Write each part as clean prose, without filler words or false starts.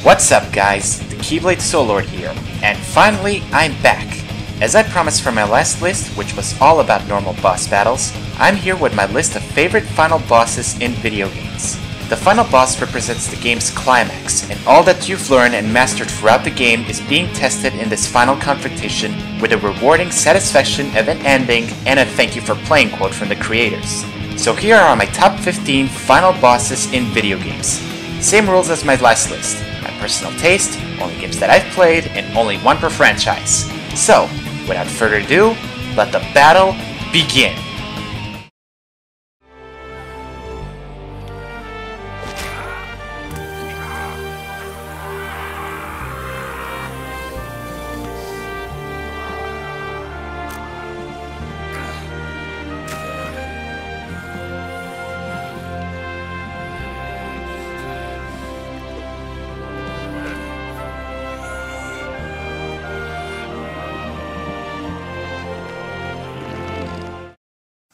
What's up guys, the Keyblade Overlord here, and finally I'm back! As I promised for my last list, which was all about normal boss battles, I'm here with my list of favorite final bosses in video games. The final boss represents the game's climax, and all that you've learned and mastered throughout the game is being tested in this final confrontation with a rewarding satisfaction of an ending and a thank you for playing quote from the creators. So here are my top 15 final bosses in video games. Same rules as my last list. My personal taste, only games that I've played, and only one per franchise. So, without further ado, let the battle begin!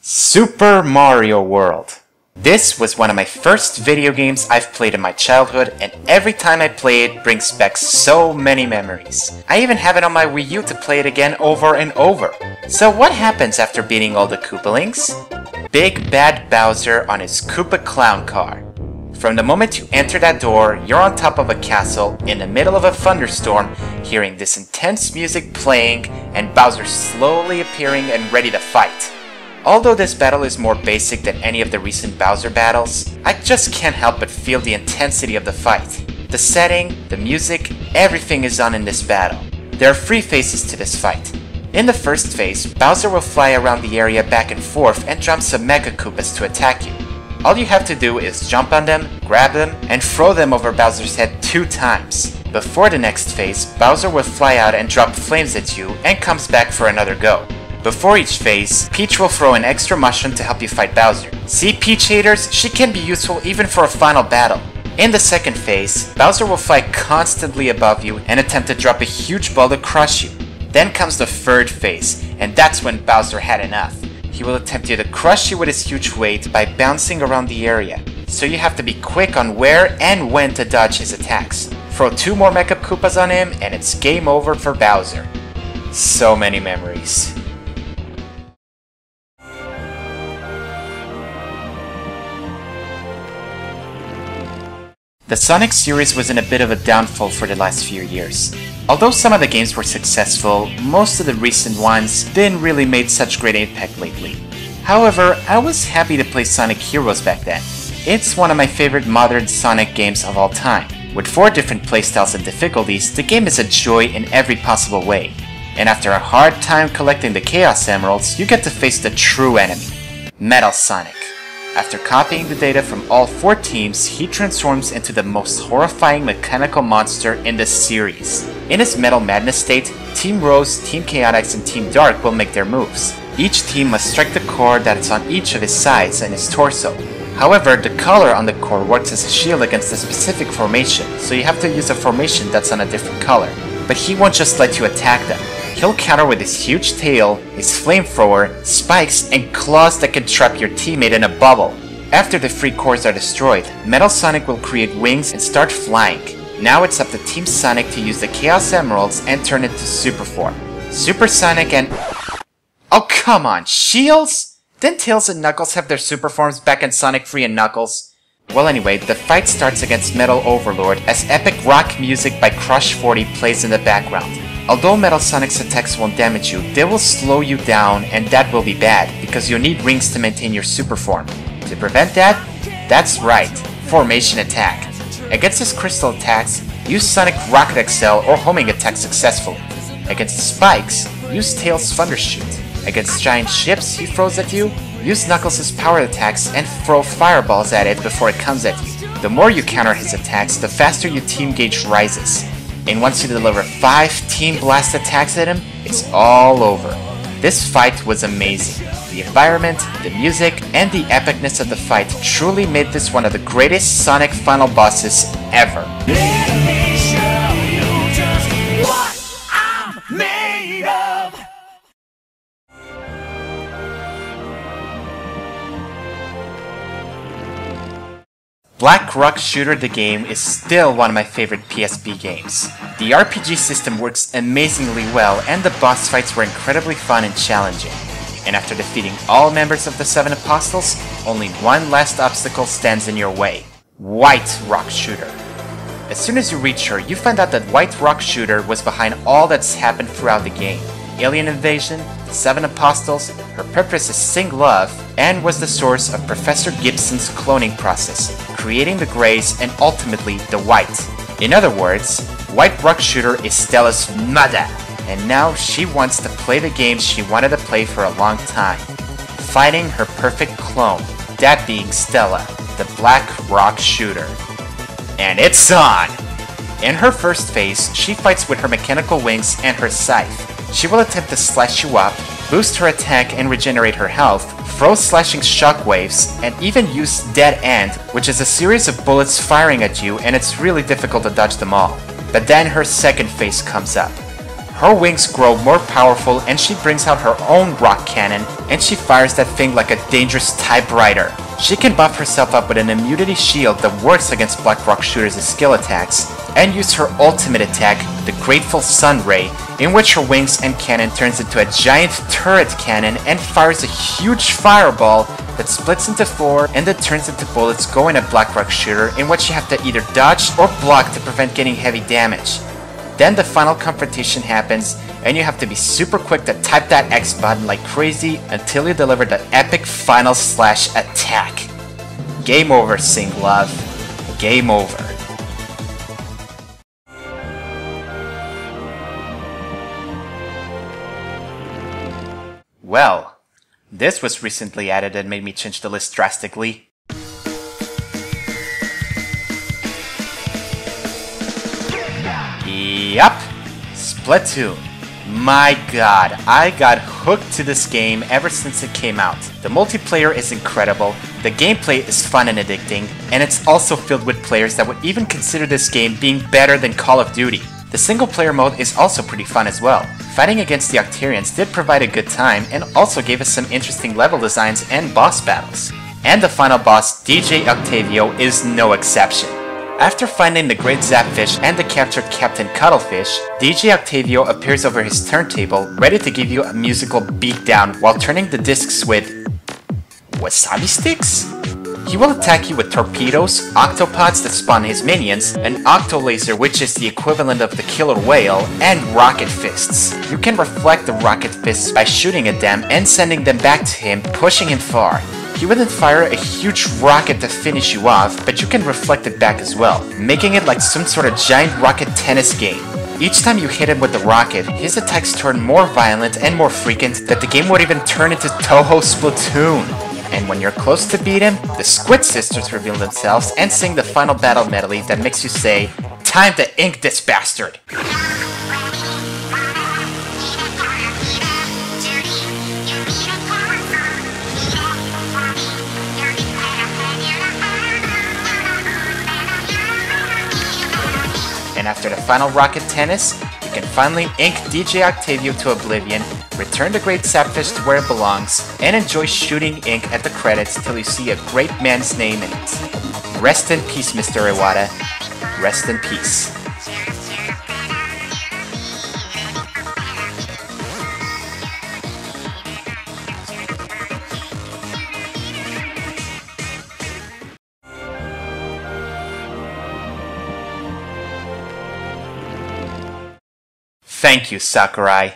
Super Mario World. This was one of my first video games I've played in my childhood, and every time I play it brings back so many memories. I even have it on my Wii U to play it again over and over. So what happens after beating all the Koopalings? Big Bad Bowser on his Koopa Clown car. From the moment you enter that door, you're on top of a castle, in the middle of a thunderstorm, hearing this intense music playing, and Bowser slowly appearing and ready to fight. Although this battle is more basic than any of the recent Bowser battles, I just can't help but feel the intensity of the fight. The setting, the music, everything is on in this battle. There are 3 phases to this fight. In the first phase, Bowser will fly around the area back and forth and jump some Mega Koopas to attack you. All you have to do is jump on them, grab them, and throw them over Bowser's head 2 times. Before the next phase, Bowser will fly out and drop flames at you and comes back for another go. Before each phase, Peach will throw an extra mushroom to help you fight Bowser. See Peach haters? She can be useful even for a final battle. In the second phase, Bowser will fly constantly above you and attempt to drop a huge ball to crush you. Then comes the third phase, and that's when Bowser had enough. He will attempt to crush you with his huge weight by bouncing around the area. So you have to be quick on where and when to dodge his attacks. Throw 2 more Mecha Koopas on him and it's game over for Bowser. So many memories. The Sonic series was in a bit of a downfall for the last few years. Although some of the games were successful, most of the recent ones didn't really make such great impact lately. However, I was happy to play Sonic Heroes back then. It's one of my favorite modern Sonic games of all time. With 4 different playstyles and difficulties, the game is a joy in every possible way. And after a hard time collecting the Chaos Emeralds, you get to face the true enemy, Metal Sonic. After copying the data from all 4 teams, he transforms into the most horrifying mechanical monster in the series. In his Metal Madness state, Team Rose, Team Chaotix, and Team Dark will make their moves. Each team must strike the core that is on each of his sides and his torso. However, the color on the core works as a shield against a specific formation, so you have to use a formation that's on a different color. But he won't just let you attack them. He'll counter with his huge tail, his flamethrower, spikes, and claws that can trap your teammate in a bubble. After the 3 cores are destroyed, Metal Sonic will create wings and start flying. Now it's up to Team Sonic to use the Chaos Emeralds and turn it to Super Form. Super Sonic and... Oh come on, Shields? Didn't Tails and Knuckles have their super forms back in Sonic 3 and Knuckles? Well anyway, the fight starts against Metal Overlord as epic rock music by Crush 40 plays in the background. Although Metal Sonic's attacks won't damage you, they will slow you down, and that will be bad, because you'll need rings to maintain your super form. To prevent that? That's right, Formation Attack. Against his crystal attacks, use Sonic Rocket Excel or homing attack successfully. Against spikes, use Tails Thundershoot. Against giant ships he throws at you, use Knuckles' power attacks and throw fireballs at it before it comes at you. The more you counter his attacks, the faster your team gauge rises. And once you deliver 5 Team Blast attacks at him, it's all over. This fight was amazing. The environment, the music, and the epicness of the fight truly made this one of the greatest Sonic final bosses ever. Let me show you just what I'm made of. Black Rock Shooter the game is still one of my favorite PSP games. The RPG system works amazingly well and the boss fights were incredibly fun and challenging. And after defeating all members of the 7 Apostles, only one last obstacle stands in your way. White Rock Shooter. As soon as you reach her, you find out that White Rock Shooter was behind all that's happened throughout the game. Alien invasion, the 7 Apostles, her purpose is sing love, and was the source of Professor Gibson's cloning process, creating the Greys and ultimately the White. In other words, White Rock Shooter is Stella's mother, and now she wants to play the games she wanted to play for a long time, fighting her perfect clone, that being Stella, the Black Rock Shooter. And it's on! In her first phase, she fights with her mechanical wings and her scythe. She will attempt to slash you up, boost her attack and regenerate her health, throw slashing shockwaves, and even use Dead End, which is a series of bullets firing at you and it's really difficult to dodge them all. But then her second phase comes up. Her wings grow more powerful and she brings out her own rock cannon and she fires that thing like a dangerous typewriter. She can buff herself up with an immunity shield that works against Black Rock Shooter's skill attacks, and use her ultimate attack, the Grateful Sun Ray, in which her wings and cannon turns into a giant turret cannon and fires a huge fireball that splits into 4 and then turns into bullets going at Black Rock Shooter, in which you have to either dodge or block to prevent getting heavy damage. Then the final confrontation happens, and you have to be super quick to type that X button like crazy until you deliver the epic final slash attack. Game over, Sing Love. Game over. Well, this was recently added and made me change the list drastically. Yup, Splatoon. My god, I got hooked to this game ever since it came out. The multiplayer is incredible, the gameplay is fun and addicting, and it's also filled with players that would even consider this game being better than Call of Duty. The single player mode is also pretty fun as well. Fighting against the Octarians did provide a good time and also gave us some interesting level designs and boss battles. And the final boss, DJ Octavio, is no exception. After finding the Great Zapfish and the captured Captain Cuttlefish, DJ Octavio appears over his turntable, ready to give you a musical beatdown while turning the discs with wasabi sticks? He will attack you with torpedoes, octopods that spawn his minions, an octo laser which is the equivalent of the killer whale, and rocket fists. You can reflect the rocket fists by shooting at them and sending them back to him, pushing him far. He will then fire a huge rocket to finish you off, but you can reflect it back as well, making it like some sort of giant rocket tennis game. Each time you hit him with the rocket, his attacks turn more violent and more frequent that the game would even turn into Toho Splatoon. And when you're close to beat him, the Squid Sisters reveal themselves and sing the final battle medley that makes you say, "Time to ink this bastard!" And after the final rocket tennis, you can finally ink DJ Octavio to oblivion, return the Great Sapfish to where it belongs, and enjoy shooting ink at the credits till you see a great man's name in it. Rest in peace, Mr. Iwata. Rest in peace. Thank you, Sakurai.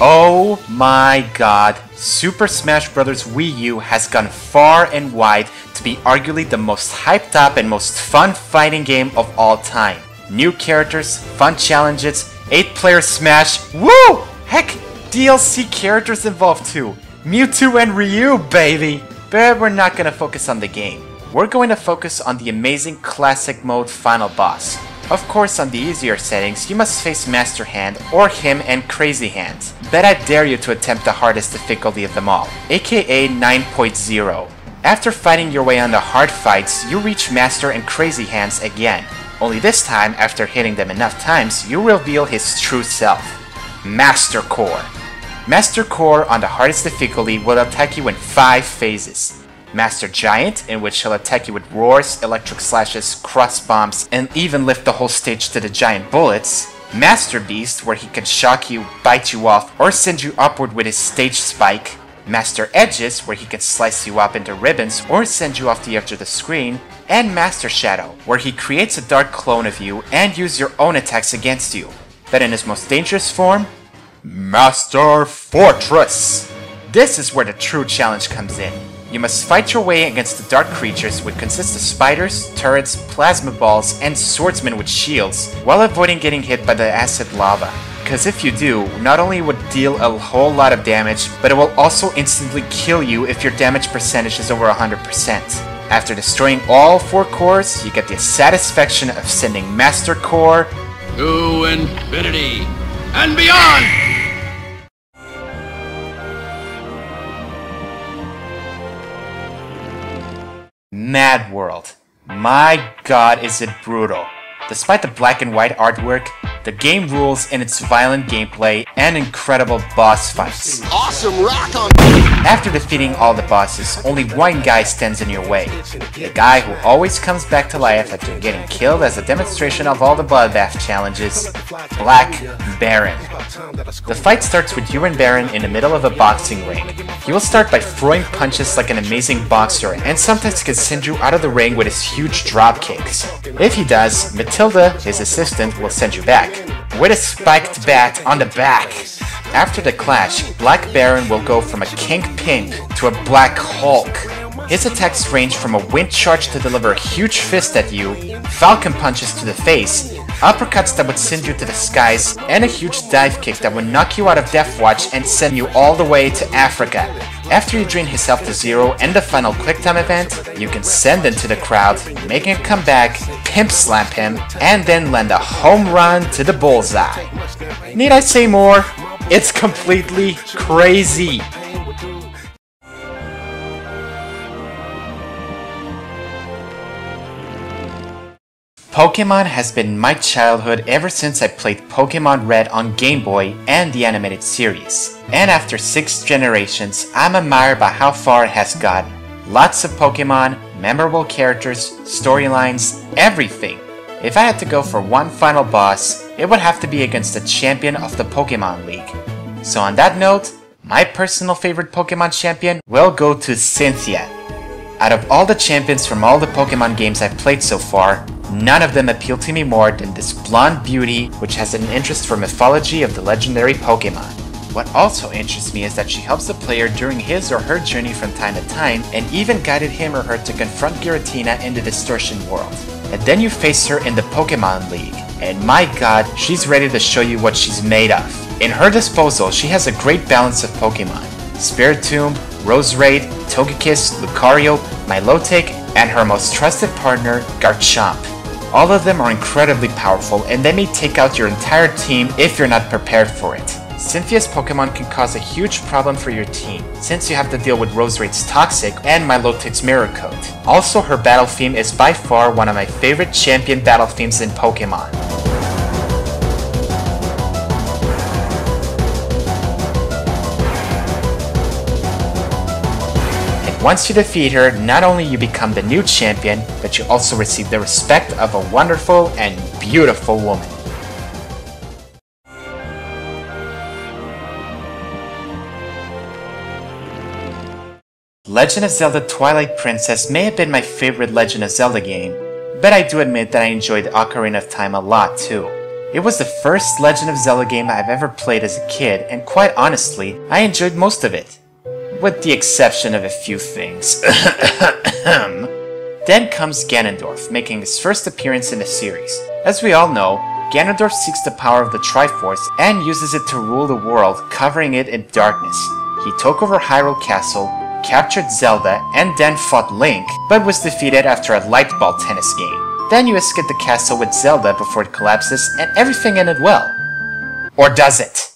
Oh my god, Super Smash Bros. Wii U has gone far and wide to be arguably the most hyped up and most fun fighting game of all time. New characters, fun challenges, 8-player Smash, woo! Heck, DLC characters involved too. Mewtwo and Ryu, baby! But we're not gonna focus on the game. We're going to focus on the amazing classic mode final boss. Of course, on the easier settings, you must face Master Hand or him and Crazy Hand. But I dare you to attempt the hardest difficulty of them all, aka 9.0. After fighting your way on the hard fights, you reach Master and Crazy Hands again. Only this time, after hitting them enough times, you reveal his true self. Master Core. Master Core on the hardest difficulty will attack you in 5 phases. Master Giant, in which he'll attack you with roars, electric slashes, cross bombs, and even lift the whole stage to the giant bullets. Master Beast, where he can shock you, bite you off, or send you upward with his stage spike. Master Edges, where he can slice you up into ribbons or send you off the edge of the screen. And Master Shadow, where he creates a dark clone of you and uses your own attacks against you. But in his most dangerous form, Master Fortress! This is where the true challenge comes in. You must fight your way against the dark creatures, which consist of spiders, turrets, plasma balls, and swordsmen with shields, while avoiding getting hit by the acid lava. Because if you do, not only would it deal a whole lot of damage, but it will also instantly kill you if your damage percentage is over 100%. After destroying all 4 cores, you get the satisfaction of sending Master Core to infinity and beyond! Madworld. My god, is it brutal. Despite the black and white artwork, the game rules in its violent gameplay and incredible boss fights. Awesome rock on! After defeating all the bosses, only one guy stands in your way. The guy who always comes back to life after getting killed as a demonstration of all the bloodbath challenges, Black Baron. The fight starts with you and Baron in the middle of a boxing ring. He will start by throwing punches like an amazing boxer, and sometimes can send you out of the ring with his huge drop kicks. If he does, Matilda, his assistant, will send you back with a spiked bat on the back. After the clash, Black Baron will go from a King Pimp to a Black Hulk. His attacks range from a wind charge to deliver a huge fist at you, falcon punches to the face, uppercuts that would send you to the skies, and a huge dive kick that would knock you out of Death Watch and send you all the way to Africa. After you drain his health to 0 and the final quick time event, you can send into the crowd, making him come back, pimp slap him, and then land a home run to the bullseye. Need I say more? It's completely crazy! Pokemon has been my childhood ever since I played Pokemon Red on Game Boy and the animated series. And after 6 generations, I'm admired by how far it has gotten. Lots of Pokemon, memorable characters, storylines, everything. If I had to go for one final boss, it would have to be against the champion of the Pokemon League. So on that note, my personal favorite Pokemon champion will go to Cynthia. Out of all the champions from all the Pokemon games I've played so far, none of them appeal to me more than this blonde beauty which has an interest for mythology of the legendary Pokemon. What also interests me is that she helps the player during his or her journey from time to time and even guided him or her to confront Giratina in the Distortion world. And then you face her in the Pokemon League, and my god, she's ready to show you what she's made of. In her disposal, she has a great balance of Pokemon: Spiritomb, Roserade, Togekiss, Lucario, Milotic, and her most trusted partner, Garchomp. All of them are incredibly powerful, and they may take out your entire team if you're not prepared for it. Cynthia's Pokemon can cause a huge problem for your team, since you have to deal with Roserade's Toxic and Milotic's Mirror Coat. Also, her battle theme is by far one of my favorite champion battle themes in Pokemon. Once you defeat her, not only you become the new champion, but you also receive the respect of a wonderful and beautiful woman. Legend of Zelda Twilight Princess may have been my favorite Legend of Zelda game, but I do admit that I enjoyed Ocarina of Time a lot too. It was the first Legend of Zelda game I've ever played as a kid, and quite honestly, I enjoyed most of it. With the exception of a few things. Then comes Ganondorf, making his first appearance in the series. As we all know, Ganondorf seeks the power of the Triforce and uses it to rule the world, covering it in darkness. He took over Hyrule Castle, captured Zelda, and then fought Link, but was defeated after a light ball tennis game. Then you escape the castle with Zelda before it collapses, and everything ended well. Or does it?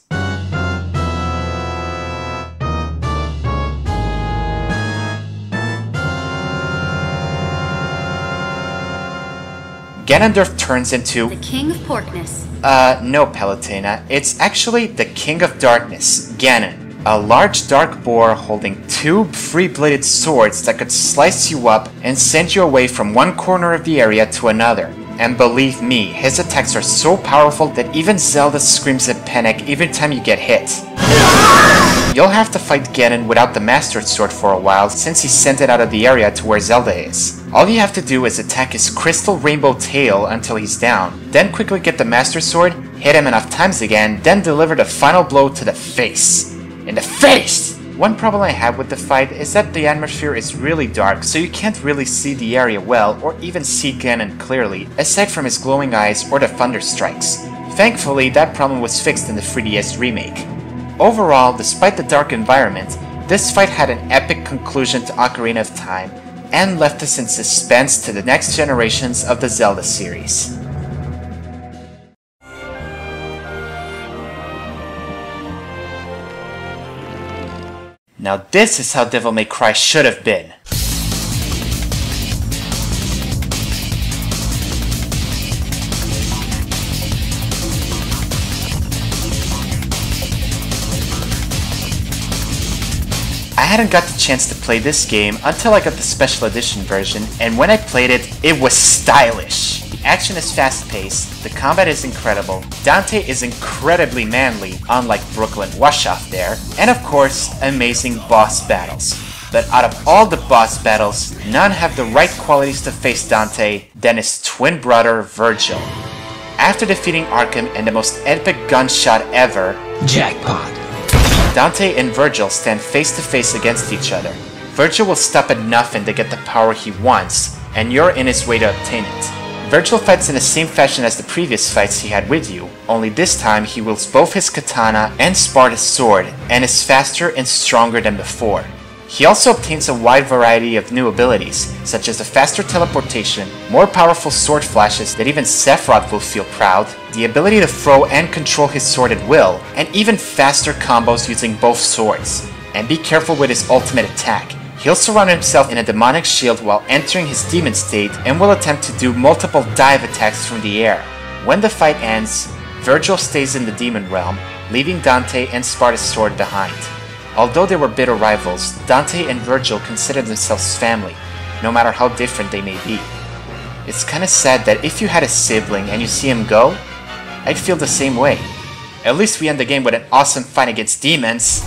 Ganondorf turns into... The King of Porkness. No, Palutena. It's actually the King of Darkness, Ganon. A large dark boar holding two three-bladed swords that could slice you up and send you away from one corner of the area to another. And believe me, his attacks are so powerful that even Zelda screams in panic every time you get hit. You'll have to fight Ganon without the Master Sword for a while since he sent it out of the area to where Zelda is. All you have to do is attack his crystal rainbow tail until he's down, then quickly get the Master Sword, hit him enough times again, then deliver the final blow to the face. In the face! One problem I have with the fight is that the atmosphere is really dark, so you can't really see the area well or even see Ganon clearly, aside from his glowing eyes or the thunder strikes. Thankfully, that problem was fixed in the 3DS remake. Overall, despite the dark environment, this fight had an epic conclusion to Ocarina of Time, and left us in suspense to the next generations of the Zelda series. Now this is how Devil May Cry should have been. I hadn't got the chance to play this game until I got the special edition version, and when I played it, it was stylish. The action is fast-paced, the combat is incredible, Dante is incredibly manly, unlike Brooklyn Washoff there, and of course, amazing boss battles. But out of all the boss battles, none have the right qualities to face Dante than his twin brother, Vergil. After defeating Arkham in the most epic gunshot ever, Jackpot. Dante and Vergil stand face to face against each other. Vergil will stop at nothing to get the power he wants, and you're in his way to obtain it. Vergil fights in the same fashion as the previous fights he had with you, only this time he wields both his katana and Sparta's sword, and is faster and stronger than before. He also obtains a wide variety of new abilities, such as a faster teleportation, more powerful sword flashes that even Sephiroth will feel proud, the ability to throw and control his sword at will, and even faster combos using both swords. And be careful with his ultimate attack. He'll surround himself in a demonic shield while entering his demon state and will attempt to do multiple dive attacks from the air. When the fight ends, Vergil stays in the demon realm, leaving Dante and Sparta's sword behind. Although they were bitter rivals, Dante and Vergil considered themselves family, no matter how different they may be. It's kinda sad that if you had a sibling and you see him go, I'd feel the same way. At least we end the game with an awesome fight against demons.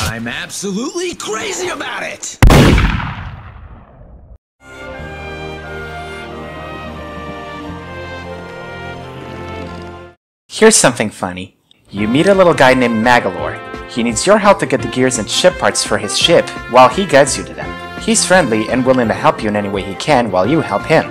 I'm absolutely crazy about it! Here's something funny. You meet a little guy named Magolor. He needs your help to get the gears and ship parts for his ship while he guides you to them. He's friendly and willing to help you in any way he can while you help him.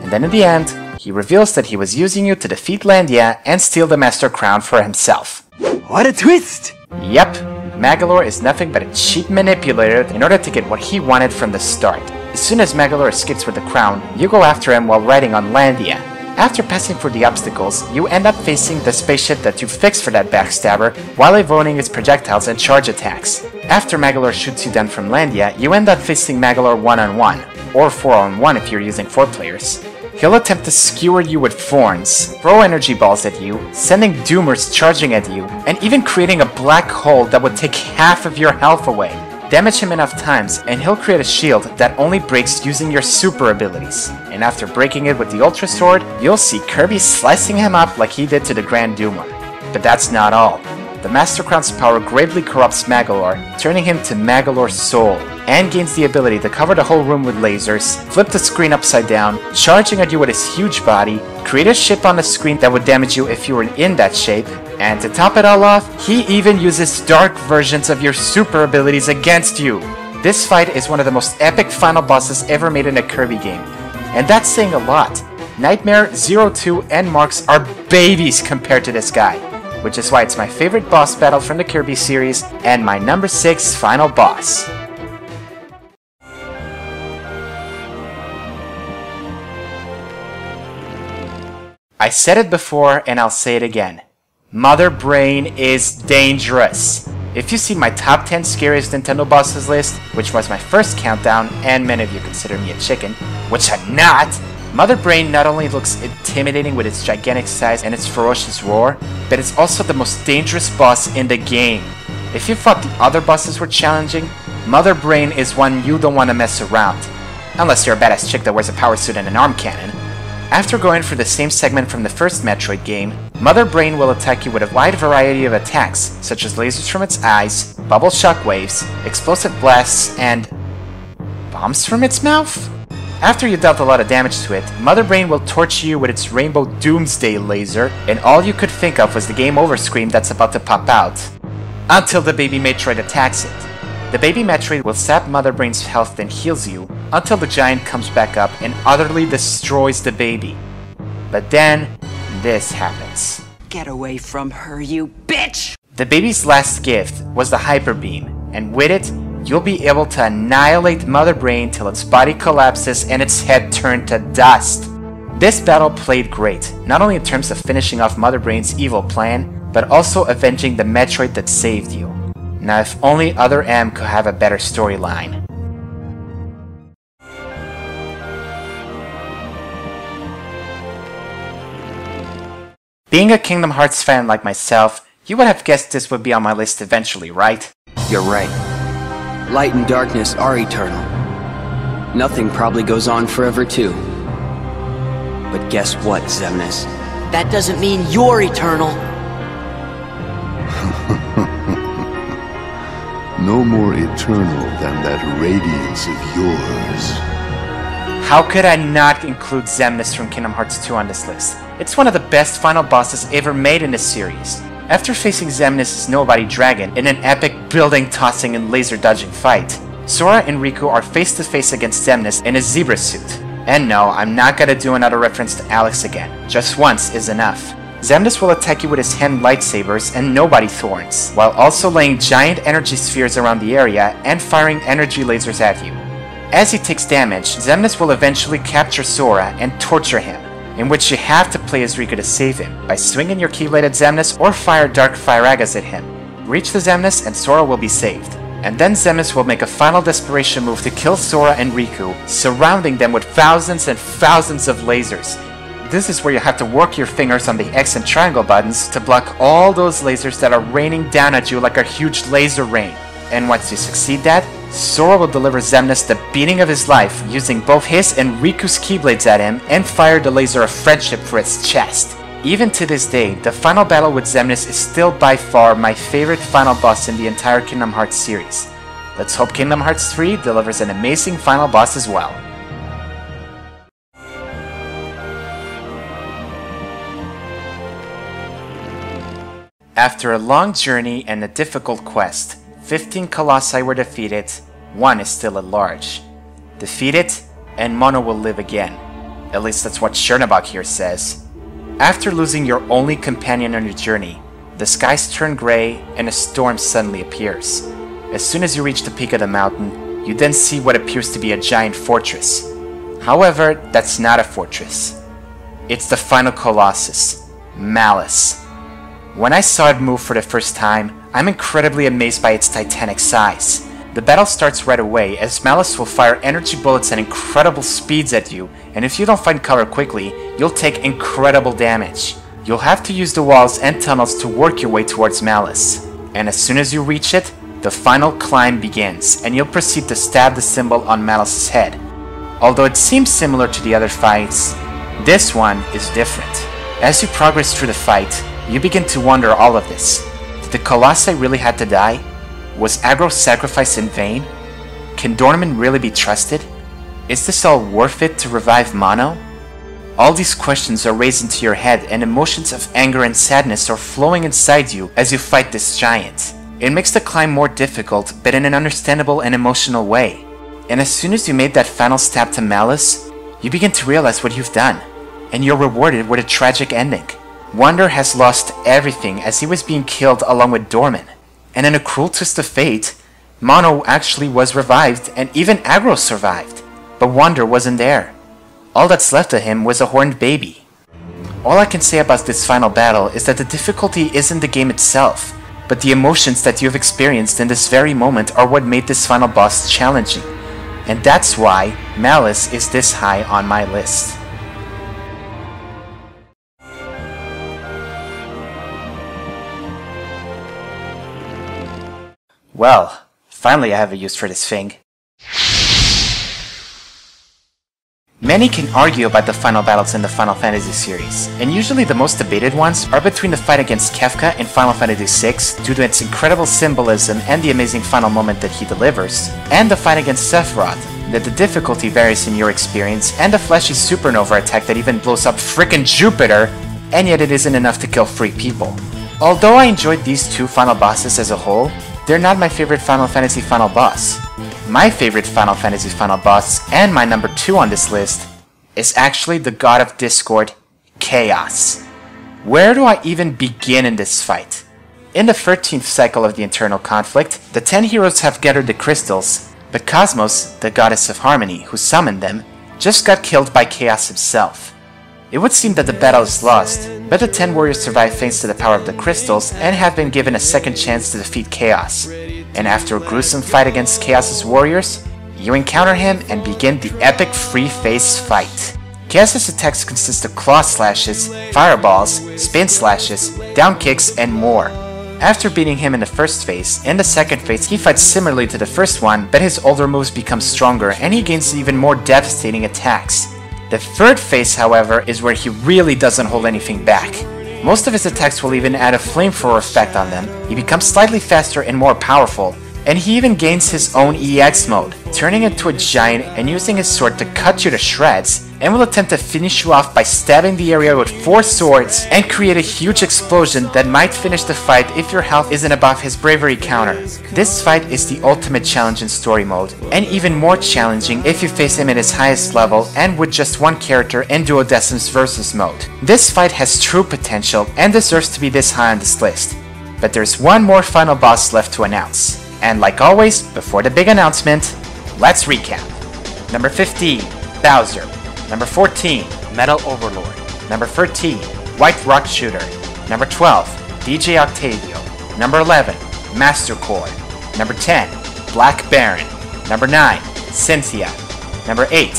And then in the end, he reveals that he was using you to defeat Landia and steal the Master Crown for himself. What a twist! Yep, Magolor is nothing but a cheap manipulator in order to get what he wanted from the start. As soon as Magolor escapes with the crown, you go after him while riding on Landia. After passing through the obstacles, you end up facing the spaceship that you fixed for that backstabber while avoiding its projectiles and charge attacks. After Magolor shoots you down from Landia, you end up facing Magolor one-on-one, or 4-on-1 if you're using 4 players. He'll attempt to skewer you with thorns, throw energy balls at you, sending doomers charging at you, and even creating a black hole that would take half of your health away. Damage him enough times, and he'll create a shield that only breaks using your super abilities. And after breaking it with the Ultra Sword, you'll see Kirby slicing him up like he did to the Grand Doomer. But that's not all. The Master Crown's power gravely corrupts Magolor, turning him to Magolor's soul, and gains the ability to cover the whole room with lasers, flip the screen upside down, charging at you with his huge body, create a ship on the screen that would damage you if you were in that shape, and to top it all off, he even uses dark versions of your super abilities against you. This fight is one of the most epic final bosses ever made in a Kirby game, and that's saying a lot. Nightmare, Zero 2, and Marks are babies compared to this guy, which is why it's my favorite boss battle from the Kirby series and my number 6 final boss. I said it before and I'll say it again. Mother Brain is dangerous. If you see my top 10 scariest Nintendo bosses list, which was my first countdown, and many of you consider me a chicken, which I'm not, Mother Brain not only looks intimidating with its gigantic size and its ferocious roar, but it's also the most dangerous boss in the game. If you thought the other bosses were challenging, Mother Brain is one you don't want to mess around. Unless you're a badass chick that wears a power suit and an arm cannon. After going for the same segment from the first Metroid game, Mother Brain will attack you with a wide variety of attacks, such as lasers from its eyes, bubble shockwaves, explosive blasts, and bombs from its mouth? After you dealt a lot of damage to it, Mother Brain will torture you with its Rainbow Doomsday laser, and all you could think of was the game over screen that's about to pop out. Until the baby Metroid attacks it. The baby Metroid will sap Mother Brain's health and heals you, until the giant comes back up and utterly destroys the baby. But then, this happens. Get away from her, you bitch! The baby's last gift was the Hyper Beam, and with it, you'll be able to annihilate Mother Brain till its body collapses and its head turned to dust. This battle played great, not only in terms of finishing off Mother Brain's evil plan, but also avenging the Metroid that saved you. Now if only Other M could have a better storyline. Being a Kingdom Hearts fan like myself, you would have guessed this would be on my list eventually, right? You're right. Light and darkness are eternal. Nothing probably goes on forever too. But guess what, Xemnas? That doesn't mean you're eternal. No more eternal than that radiance of yours. How could I not include Xemnas from Kingdom Hearts 2 on this list? It's one of the best final bosses ever made in this series. After facing Xemnas' Nobody Dragon in an epic building-tossing and laser-dodging fight, Sora and Riku are face-to-face against Xemnas in a zebra suit. And no, I'm not gonna do another reference to Alex again. Just once is enough. Xemnas will attack you with his hand lightsabers and Nobody Thorns, while also laying giant energy spheres around the area and firing energy lasers at you. As he takes damage, Xemnas will eventually capture Sora and torture him, in which you have to play as Riku to save him, by swinging your Keyblade at Xemnas or fire Dark Firagas at him. Reach the Xemnas and Sora will be saved. And then Xemnas will make a final desperation move to kill Sora and Riku, surrounding them with thousands and thousands of lasers. This is where you have to work your fingers on the X and triangle buttons to block all those lasers that are raining down at you like a huge laser rain. And once you succeed that, Sora will deliver Xemnas the beating of his life using both his and Riku's Keyblades at him and fire the laser of friendship for its chest. Even to this day, the final battle with Xemnas is still by far my favorite final boss in the entire Kingdom Hearts series. Let's hope Kingdom Hearts 3 delivers an amazing final boss as well. After a long journey and a difficult quest, 15 Colossi were defeated, one is still at large. Defeat it, and Mono will live again. At least that's what Chernobog here says. After losing your only companion on your journey, the skies turn grey and a storm suddenly appears. As soon as you reach the peak of the mountain, you then see what appears to be a giant fortress. However, that's not a fortress. It's the final Colossus, Malus. When I saw it move for the first time, I'm incredibly amazed by its titanic size. The battle starts right away, as Malus will fire energy bullets at incredible speeds at you, and if you don't find cover quickly, you'll take incredible damage. You'll have to use the walls and tunnels to work your way towards Malus. And as soon as you reach it, the final climb begins, and you'll proceed to stab the symbol on Malus' head. Although it seems similar to the other fights, this one is different. As you progress through the fight, you begin to wonder all of this. Did the Colossi really have to die? Was Agro's sacrifice in vain? Can Dornman really be trusted? Is this all worth it to revive Mono? All these questions are raised into your head, and emotions of anger and sadness are flowing inside you as you fight this giant. It makes the climb more difficult, but in an understandable and emotional way. And as soon as you made that final stab to Malus, you begin to realize what you've done, and you're rewarded with a tragic ending. Wonder has lost everything as he was being killed along with Dorman. And in a cruel twist of fate, Mono actually was revived and even Agro survived. But Wonder wasn't there. All that's left of him was a horned baby. All I can say about this final battle is that the difficulty isn't the game itself, but the emotions that you've experienced in this very moment are what made this final boss challenging. And that's why Malus is this high on my list. Well, finally I have a use for this thing. Many can argue about the final battles in the Final Fantasy series, and usually the most debated ones are between the fight against Kefka in Final Fantasy VI due to its incredible symbolism and the amazing final moment that he delivers, and the fight against Sephiroth, that the difficulty varies in your experience, and the flashy supernova attack that even blows up frickin' Jupiter, and yet it isn't enough to kill 3 people. Although I enjoyed these 2 final bosses as a whole, they're not my favorite Final Fantasy final boss. My favorite Final Fantasy final boss, and my number 2 on this list, is actually the God of Discord, Chaos. Where do I even begin in this fight? In the 13th cycle of the Internal Conflict, the 10 heroes have gathered the crystals, but Cosmos, the goddess of harmony who summoned them, just got killed by Chaos himself. It would seem that the battle is lost, but the 10 warriors survive thanks to the power of the crystals and have been given a second chance to defeat Chaos. And after a gruesome fight against Chaos's warriors, you encounter him and begin the epic free-face fight. Chaos's attacks consist of claw slashes, fireballs, spin slashes, down kicks, and more. After beating him in the first phase, in the second phase he fights similarly to the first one, but his older moves become stronger and he gains even more devastating attacks. The third phase, however, is where he really doesn't hold anything back. Most of his attacks will even add a flamethrower effect on them, he becomes slightly faster and more powerful, and he even gains his own EX mode, turning into a giant and using his sword to cut you to shreds, and will attempt to finish you off by stabbing the area with 4 swords and create a huge explosion that might finish the fight if your health isn't above his bravery counter. This fight is the ultimate challenge in story mode, and even more challenging if you face him at his highest level and with just one character in Duodecim's versus mode. This fight has true potential and deserves to be this high on this list. But there's one more final boss left to announce. And like always, before the big announcement, let's recap. Number 15, Bowser. Number 14, Metal Overlord. Number 13, White Rock Shooter. Number 12, DJ Octavio. Number 11, Master Core. Number 10, Black Baron. Number 9, Cynthia. Number 8,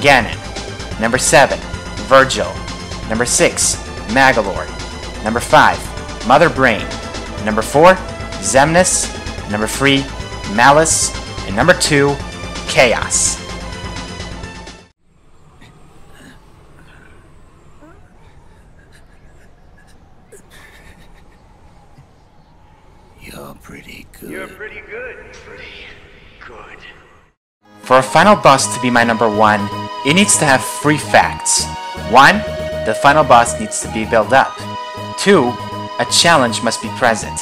Ganon. Number 7, Vergil. Number 6, Malus. Number 5, Mother Brain. Number 4, Xemnas. Number 3, Malus. And number 2, Chaos. You're pretty good. You're pretty good. Pretty good. For a final boss to be my number 1, it needs to have 3 facts. 1, the final boss needs to be built up. 2, a challenge must be present.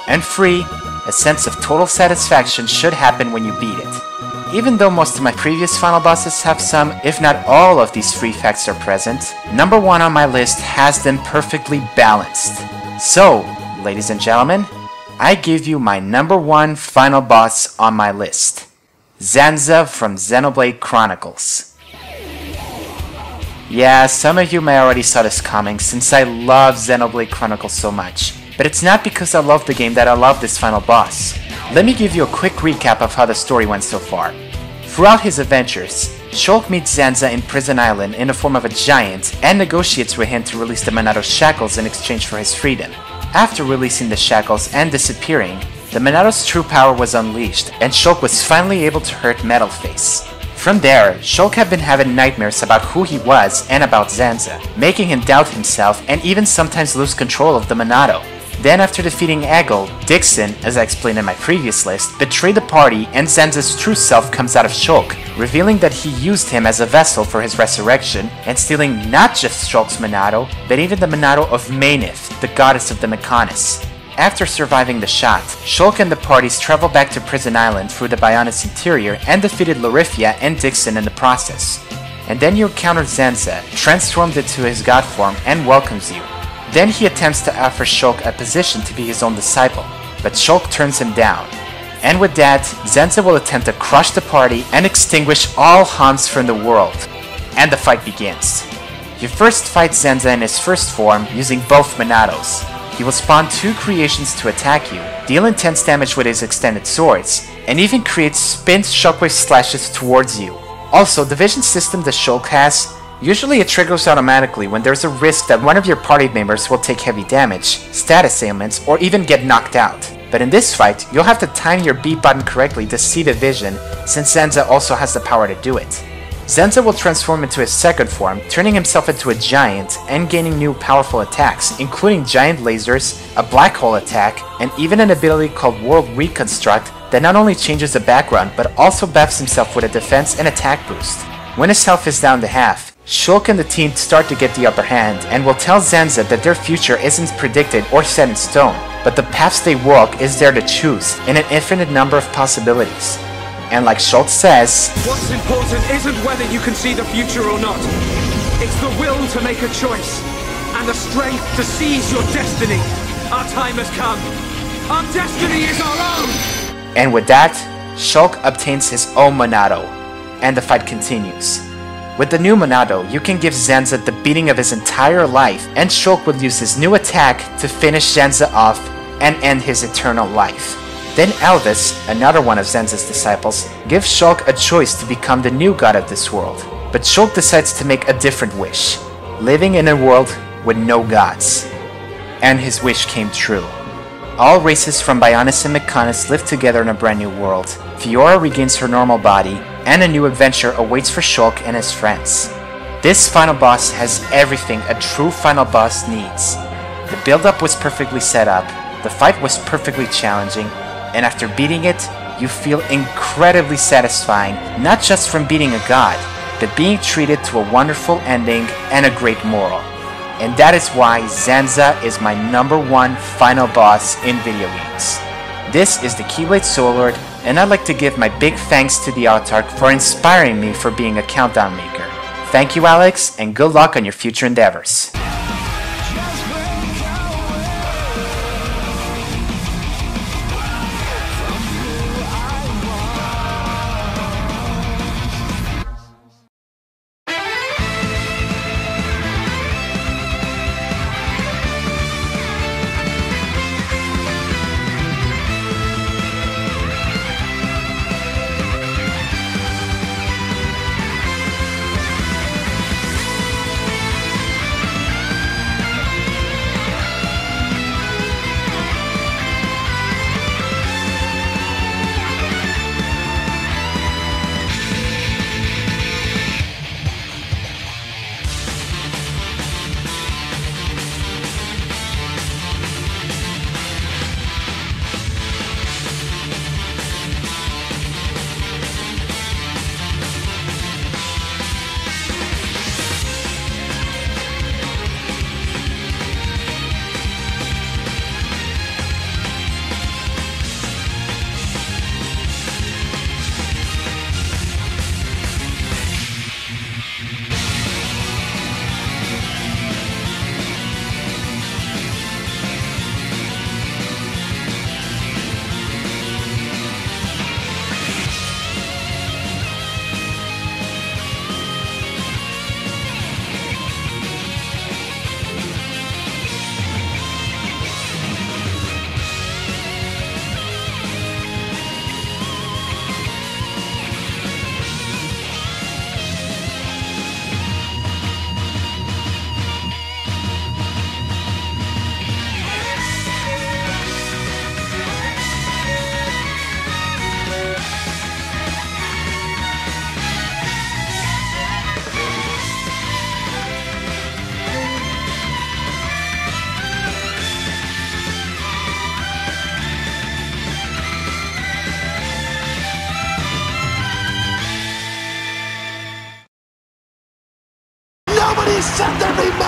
And 3, a sense of total satisfaction should happen when you beat it. Even though most of my previous final bosses have some, if not all of these 3 facts are present, number 1 on my list has them perfectly balanced. So, ladies and gentlemen, I give you my number 1 final boss on my list. Zanza from Xenoblade Chronicles. Yeah, some of you may already saw this coming since I love Xenoblade Chronicles so much. But it's not because I love the game that I love this final boss. Let me give you a quick recap of how the story went so far. Throughout his adventures, Shulk meets Zanza in Prison Island in the form of a giant and negotiates with him to release the Monado's shackles in exchange for his freedom. After releasing the shackles and disappearing, the Monado's true power was unleashed and Shulk was finally able to hurt Metalface. From there, Shulk had been having nightmares about who he was and about Zanza, making him doubt himself and even sometimes lose control of the Monado. Then after defeating Eggle, Dixon, as I explained in my previous list, betrayed the party and Zanza's true self comes out of Shulk, revealing that he used him as a vessel for his resurrection, and stealing not just Shulk's Monado, but even the Monado of Mainith, the goddess of the Mechonis. After surviving the shot, Shulk and the parties travel back to Prison Island through the Bionis interior and defeated Lorifia and Dixon in the process. And then you encounter Zanza, transformed into his god form, and welcomes you. Then he attempts to offer Shulk a position to be his own disciple, but Shulk turns him down. And with that, Zanza will attempt to crush the party and extinguish all Hans from the world. And the fight begins. You first fight Zanza in his first form using both Monados. He will spawn 2 creations to attack you, deal intense damage with his extended swords, and even create spin shockwave slashes towards you. Also, the vision system that Shulk has, usually it triggers automatically when there's a risk that one of your party members will take heavy damage, status ailments, or even get knocked out. But in this fight, you'll have to time your B button correctly to see the vision, since Xenza also has the power to do it. Xenza will transform into his second form, turning himself into a giant and gaining new powerful attacks, including giant lasers, a black hole attack, and even an ability called World Reconstruct that not only changes the background but also buffs himself with a defense and attack boost. When his health is down to half, Shulk and the team start to get the upper hand and will tell Xenza that their future isn't predicted or set in stone, but the paths they walk is there to choose in an infinite number of possibilities. And like Shulk says, what's important isn't whether you can see the future or not. It's the will to make a choice, and the strength to seize your destiny. Our time has come. Our destiny is our own! And with that, Shulk obtains his own Monado, and the fight continues. With the new Monado, you can give Xenza the beating of his entire life, and Shulk will use his new attack to finish Xenza off and end his eternal life. Then Elvis, another one of Xenza's disciples, gives Shulk a choice to become the new god of this world. But Shulk decides to make a different wish, living in a world with no gods. And his wish came true. All races from Bionis and Mechonis live together in a brand new world. Fiora regains her normal body, and a new adventure awaits for Shulk and his friends. This final boss has everything a true final boss needs. The build-up was perfectly set up, the fight was perfectly challenging, and after beating it, you feel incredibly satisfying, not just from beating a god, but being treated to a wonderful ending and a great moral. And that is why Xenza is my #1 final boss in video games. This is the Keyblade Soulord, and I'd like to give my big thanks to the Autarch for inspiring me for being a countdown maker. Thank you, Alex, and good luck on your future endeavors. Nobody said there'd be